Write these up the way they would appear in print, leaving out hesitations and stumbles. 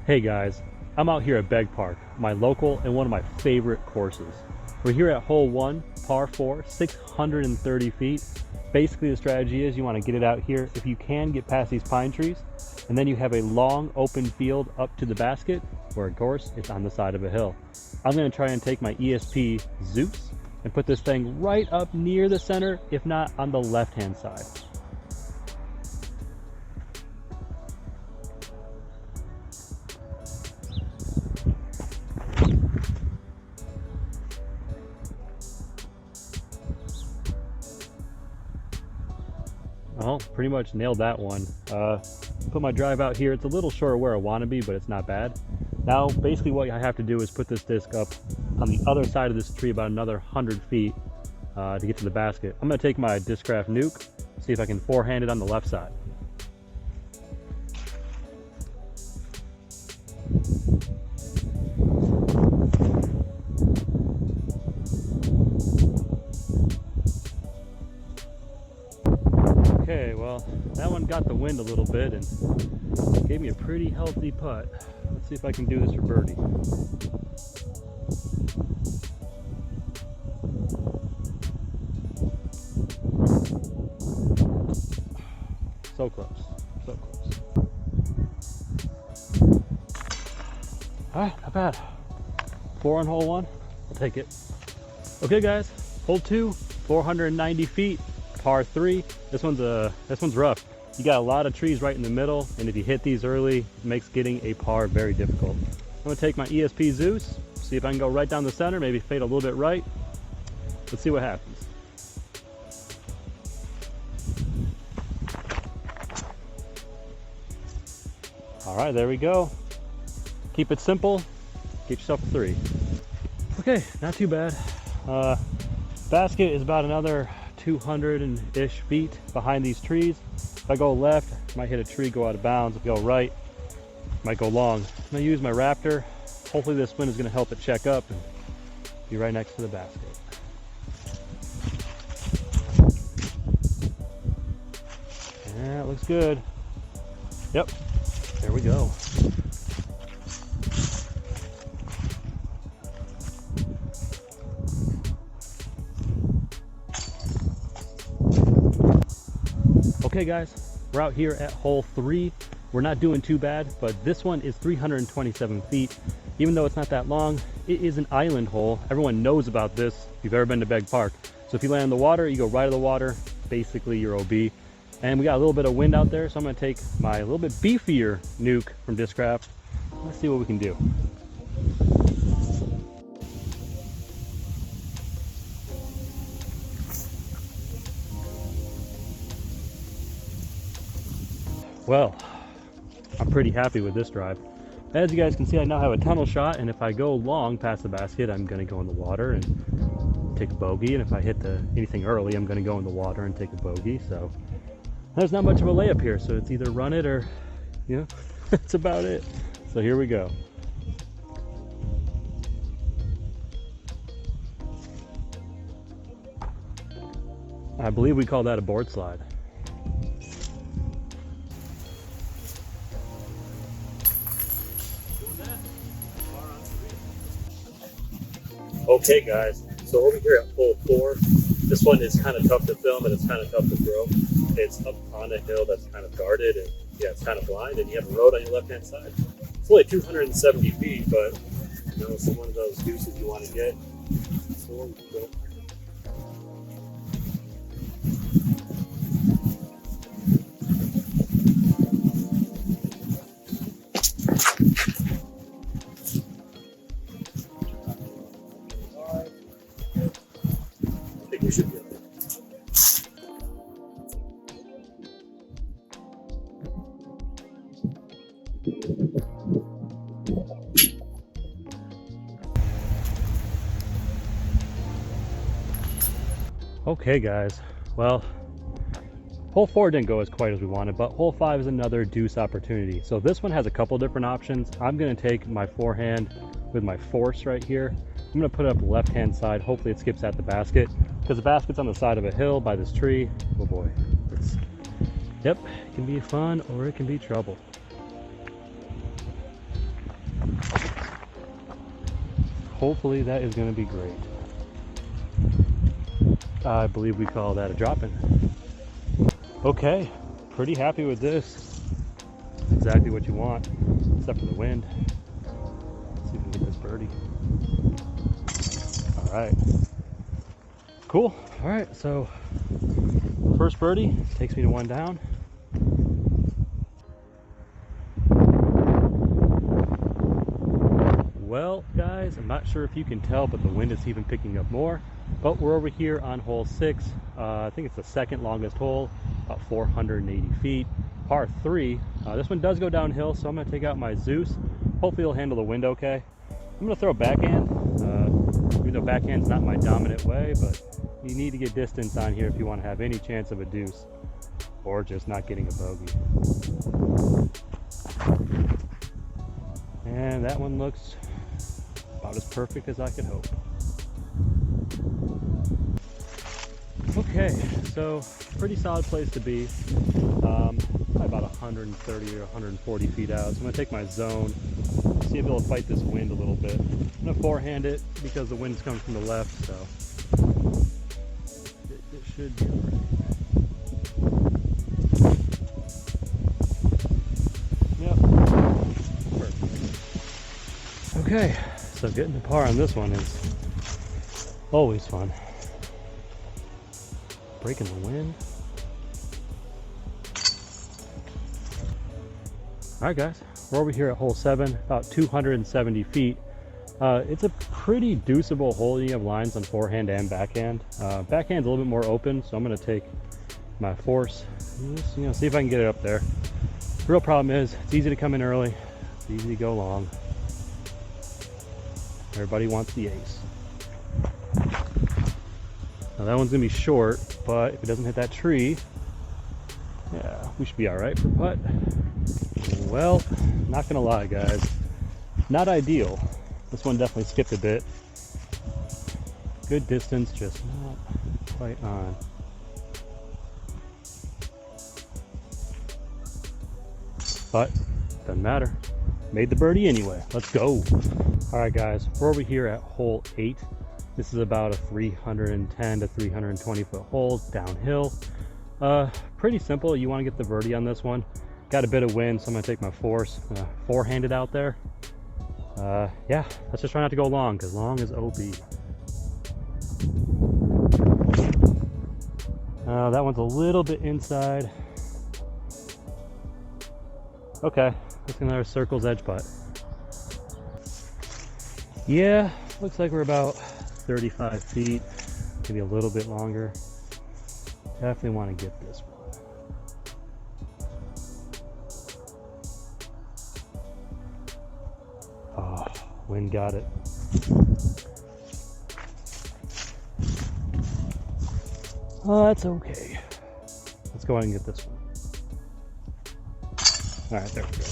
Hey guys, I'm out here at Begg Park, my local and one of my favorite courses. We're here at hole 1, par 4, 630 feet. Basically the strategy is you want to get it out here if you can get past these pine trees, and then you have a long open field up to the basket where of course it's on the side of a hill. I'm going to try and take my ESP Zeus and put this thing right up near the center, if not on the left hand side. Well, pretty much nailed that one. Put my drive out here. It's a little short where I want to be, but it's not bad. Now, basically what I have to do is put this disc up on the other side of this tree about another 100 feet to get to the basket. I'm going to take my Discraft Nuke, see if I can forehand it on the left side. Okay, well, that one got the wind a little bit and gave me a pretty healthy putt. Let's see if I can do this for birdie. So close, so close. Alright, not bad. 4 on hole 1, I'll take it. Okay guys, hole 2, 490 feet. Par 3. This one's rough. You got a lot of trees right in the middle, and if you hit these early, it makes getting a par very difficult. I'm gonna take my ESP Zeus, see if I can go right down the center, maybe fade a little bit right. Let's see what happens. All right, there we go. Keep it simple, get yourself a 3. Okay, not too bad. Basket is about another 200-ish feet behind these trees. If I go left, might hit a tree, go out of bounds. If I go right, might go long. I'm gonna use my Raptor. Hopefully this wind is gonna help it check up and be right next to the basket. Yeah, it looks good. Yep, there we go. Okay guys, we're out here at hole 3. We're not doing too bad, but this one is 327 feet. Even though it's not that long, it is an island hole. Everyone knows about this if you've ever been to Begg Park. So if you land in the water, you go right of the water, basically you're OB. And we got a little bit of wind out there, so I'm gonna take my little bit beefier Nuke from Discraft. Let's see what we can do. Well, I'm pretty happy with this drive. As you guys can see, I now have a tunnel shot, and if I go long past the basket, I'm going to go in the water and take a bogey, and if I hit anything early, I'm going to go in the water and take a bogey. So there's not much of a layup here, so it's either run it or, you know, that's about it. So here we go. I believe we call that a board slide. Okay guys, so over here at hole 4, this one is kind of tough to film and it's kind of tough to throw. It's up on a hill that's kind of guarded and yeah, it's kind of blind, and you have a road on your left hand side. It's only 270 feet, but you know, it's one of those deuces you want to get. So we go. I think we should be okay. Okay guys, well, hole 4 didn't go as quite as we wanted, but hole 5 is another deuce opportunity. So this one has a couple different options. I'm going to take my forehand with my force right here. I'm going to put it up the left hand side. Hopefully it skips at the basket, because the basket's on the side of a hill by this tree. Oh boy, yep, it can be fun or it can be trouble. Hopefully that is going to be great. I believe we call that a drop-in. Okay, pretty happy with this. Exactly what you want, except for the wind. Let's see if we can get this birdie. All right. Cool. All right, so first birdie takes me to one down. Well, guys, I'm not sure if you can tell, but the wind is even picking up more. But we're over here on hole 6. I think it's the second longest hole, about 480 feet. Par 3. This one does go downhill, so I'm going to take out my Zeus. Hopefully it'll handle the wind okay. I'm going to throw a backhand, even though backhand's not my dominant way, but you need to get distance on here if you want to have any chance of a deuce, or just not getting a bogey. And that one looks about as perfect as I could hope. Okay, so pretty solid place to be. Probably about 130 or 140 feet out. So I'm going to take my zone, see if it'll fight this wind a little bit. I'm going to forehand it because the wind's coming from the left, so it should be alright. Yep, perfect. Okay, so getting to par on this one is always fun. Breaking the wind. Alright guys, we're over here at hole 7, about 270 feet. It's a pretty deuceable hole. You have lines on forehand and backhand. Backhand's a little bit more open, so I'm going to take my force, just, see if I can get it up there. The real problem is, it's easy to come in early, it's easy to go long. Everybody wants the ace. Now that one's going to be short, but if it doesn't hit that tree, yeah, we should be alright for putt. Well, not going to lie guys, not ideal. This one definitely skipped a bit. Good distance, just not quite on. But, doesn't matter. Made the birdie anyway. Let's go. Alright guys, we're over here at hole 8. This is about a 310 to 320 foot hole downhill. Pretty simple. You want to get the birdie on this one. Got a bit of wind, so I'm going to take my force, forehand it out there. Yeah, let's just try not to go long, because long is OP. That one's a little bit inside. Okay, that's another circle's edge putt. Yeah, looks like we're about 35 feet, maybe a little bit longer. Definitely want to get this one. Oh, wind got it. Oh, that's okay. Let's go ahead and get this one. All right, there we go.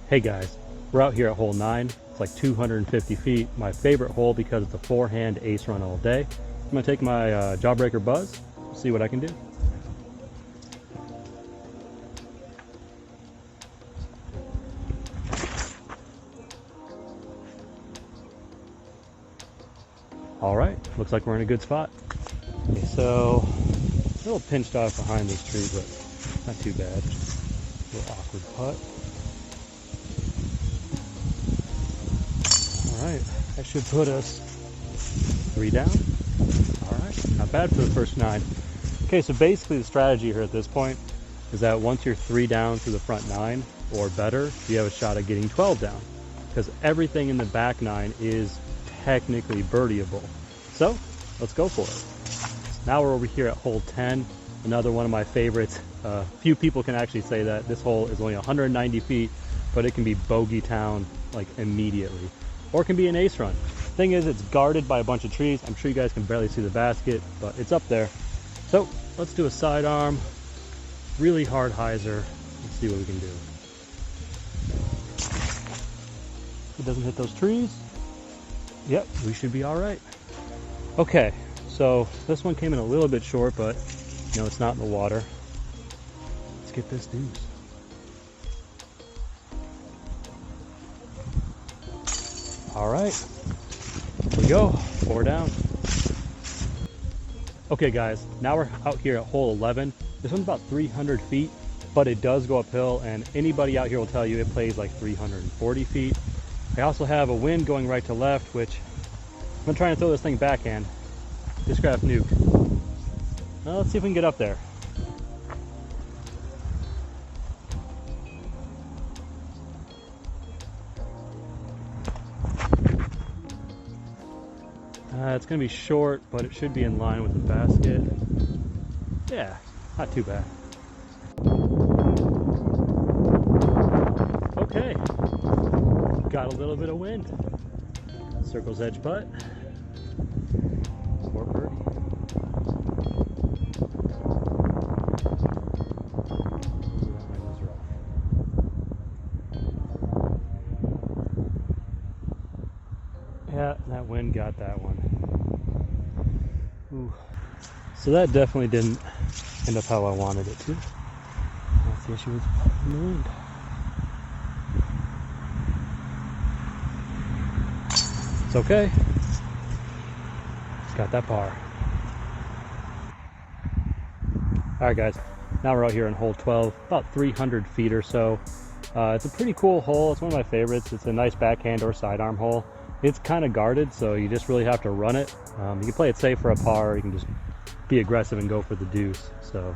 Hey guys, we're out here at hole 9. It's like 250 feet. My favorite hole because it's a forehand ace run all day. I'm gonna take my jawbreaker buzz, see what I can do. All right, looks like we're in a good spot. Okay, so a little pinched off behind this tree, but not too bad. A little awkward putt. All right, that should put us 3 down. All right, not bad for the first 9. Okay, so basically the strategy here at this point is that once you're 3 down through the front 9 or better, you have a shot at getting 12 down, because everything in the back 9 is technically birdieable. So let's go for it. Now we're over here at hole 10, another one of my favorites. Few people can actually say that this hole is only 190 feet, but it can be bogey town like immediately, or it can be an ace run. Thing is, it's guarded by a bunch of trees. I'm sure you guys can barely see the basket, but it's up there. So let's do a sidearm, really hard hyzer. Let's see what we can do. If it doesn't hit those trees, yep, we should be all right. Okay, so this one came in a little bit short, but it's not in the water. Let's get this deuce. All right, here we go, 4 down. Okay guys, now we're out here at hole 11. This one's about 300 feet, but it does go uphill, and anybody out here will tell you it plays like 340 feet. I also have a wind going right to left, which I'm gonna try and throw this thing backhand. Discraft nuke. Well, let's see if we can get up there. It's going to be short, but it should be in line with the basket. Yeah, not too bad. Okay, got a little bit of wind. Circle's edge putt. More birdie. Yeah, that wind got that one. Ooh. So that definitely didn't end up how I wanted it to. That's the issue with the wind. It's okay. Got that par. Alright guys, now we're out here on hole 12, about 300 feet or so. It's a pretty cool hole. It's one of my favorites. It's a nice backhand or sidearm hole. It's kind of guarded, so you just really have to run it. You can play it safe for a par, or you can just be aggressive and go for the deuce. So,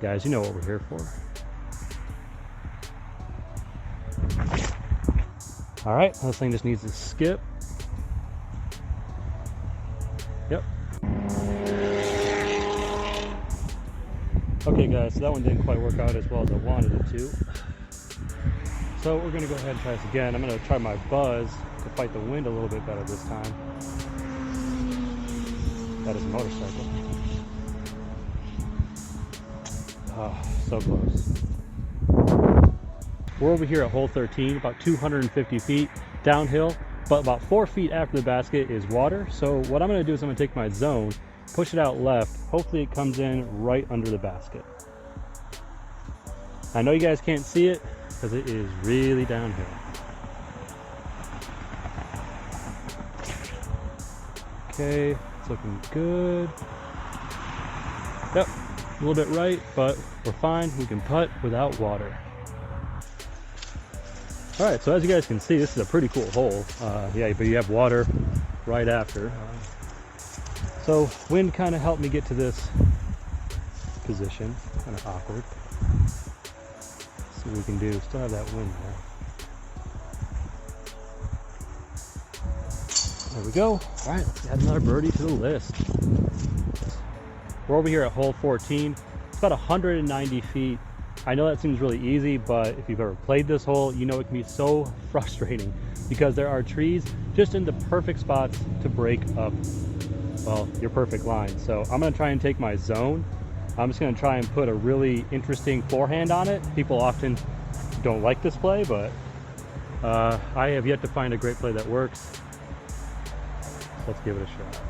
guys, you know what we're here for. All right, this thing just needs to skip. Yep. Okay, guys, so that one didn't quite work out as well as I wanted it to. So we're gonna go ahead and try this again. I'm gonna try my buzz to fight the wind a little bit better this time. That is a motorcycle. Oh, so close. We're over here at hole 13, about 250 feet downhill, but about 4 feet after the basket is water. So what I'm gonna do is I'm gonna take my zone, push it out left. Hopefully it comes in right under the basket. I know you guys can't see it because it is really downhill. Okay, it's looking good. Yep, a little bit right, but we're fine. We can putt without water. All right, so as you guys can see, this is a pretty cool hole. Yeah, but you have water right after. So wind kind of helped me get to this position. Kind of awkward. Let's see what we can do. Still have that wind there. There we go. All right, let's add another birdie to the list. We're over here at hole 14. It's about 190 feet. I know that seems really easy, but if you've ever played this hole, you know it can be so frustrating because there are trees just in the perfect spots to break up, well, your perfect line. So I'm gonna try and take my zone. I'm just gonna try and put a really interesting forehand on it. People often don't like this play, but I have yet to find a great play that works. Let's give it a shot.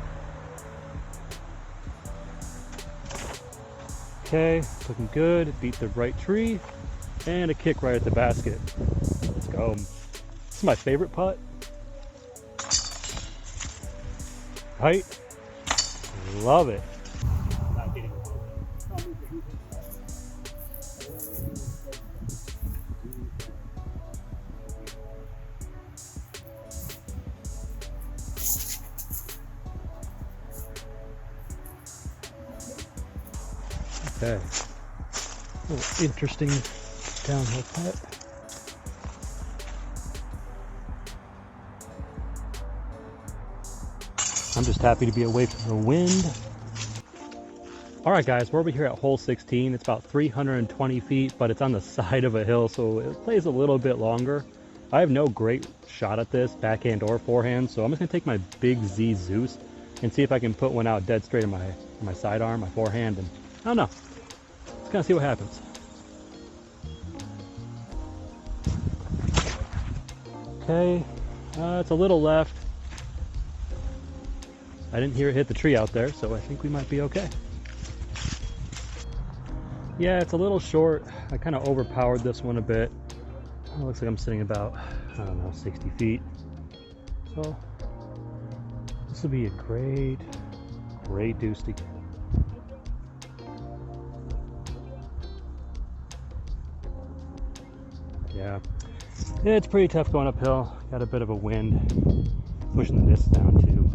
Okay, looking good. Beat the right tree and a kick right at the basket. Let's go. This is my favorite putt. Right? Love it. Okay, a little interesting downhill putt. I'm just happy to be away from the wind. All right, guys, we're over here at hole 16. It's about 320 feet, but it's on the side of a hill, so it plays a little bit longer. I have no great shot at this, backhand or forehand, so I'm just gonna take my Big Z Zeus and see if I can put one out dead straight in my sidearm, my forehand, and I don't know. Let's kind of see what happens. Okay, it's a little left. I didn't hear it hit the tree out there, so I think we might be okay. Yeah, it's a little short. I kind of overpowered this one a bit. It looks like I'm sitting about, I don't know, 60 feet. So this will be a great deuce to get. Yeah, it's pretty tough going uphill. Got a bit of a wind pushing the disc down too.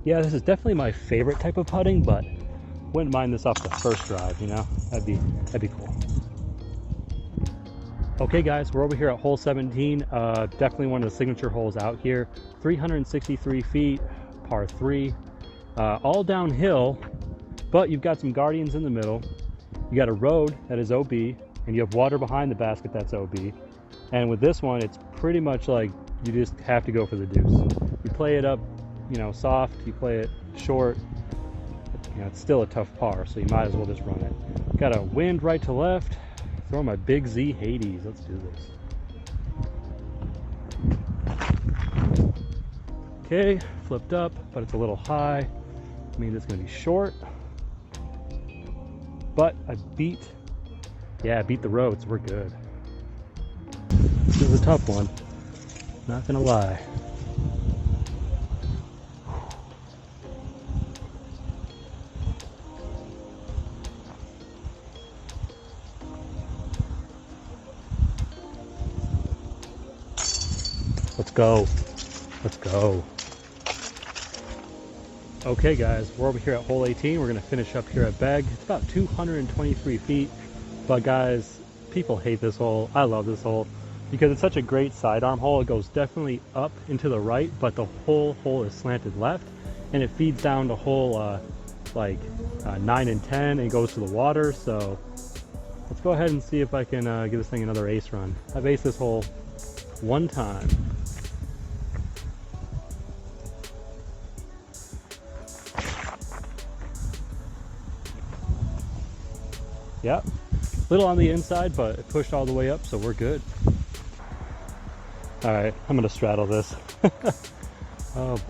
Yeah, this is definitely my favorite type of putting, but wouldn't mind this off the first drive, you know? That'd be cool. Okay guys, we're over here at hole 17. Definitely one of the signature holes out here. 363 feet, par 3. All downhill, but you've got some guardians in the middle. You got a road that is OB, and you have water behind the basket that's OB. And with this one, it's pretty much like you just have to go for the deuce. You play it up, you know, soft, you play it short, you know, it's still a tough par, so you might as well just run it. Got a wind right to left. Throw my Big Z Hades. Let's do this. Okay, flipped up, but it's a little high. I mean, it's gonna be short. But I beat the road, so we're good. This is a tough one, not gonna lie. Let's go. Let's go. Okay guys, we're over here at hole 18. We're gonna finish up here at Begg. It's about 223 feet. But guys, people hate this hole. I love this hole because it's such a great sidearm hole. It goes definitely up and to the right, but the whole hole is slanted left, and it feeds down to hole 9 and 10 and goes to the water. So let's go ahead and see if I can give this thing another ace run. I've aced this hole one time. Yep, little on the inside, but it pushed all the way up, so we're good. All right, I'm gonna straddle this. Oh boy.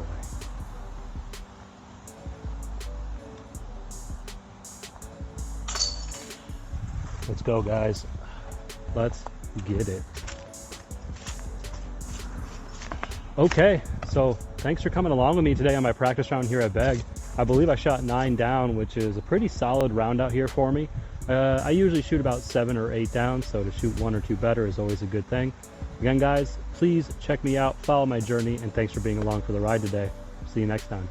Let's go, guys. Let's get it. Okay, so thanks for coming along with me today on my practice round here at Begg. I believe I shot 9 down, which is a pretty solid round out here for me. I usually shoot about 7 or 8 down, so to shoot 1 or 2 better is always a good thing. Again guys, please check me out, follow my journey, and thanks for being along for the ride today. See you next time.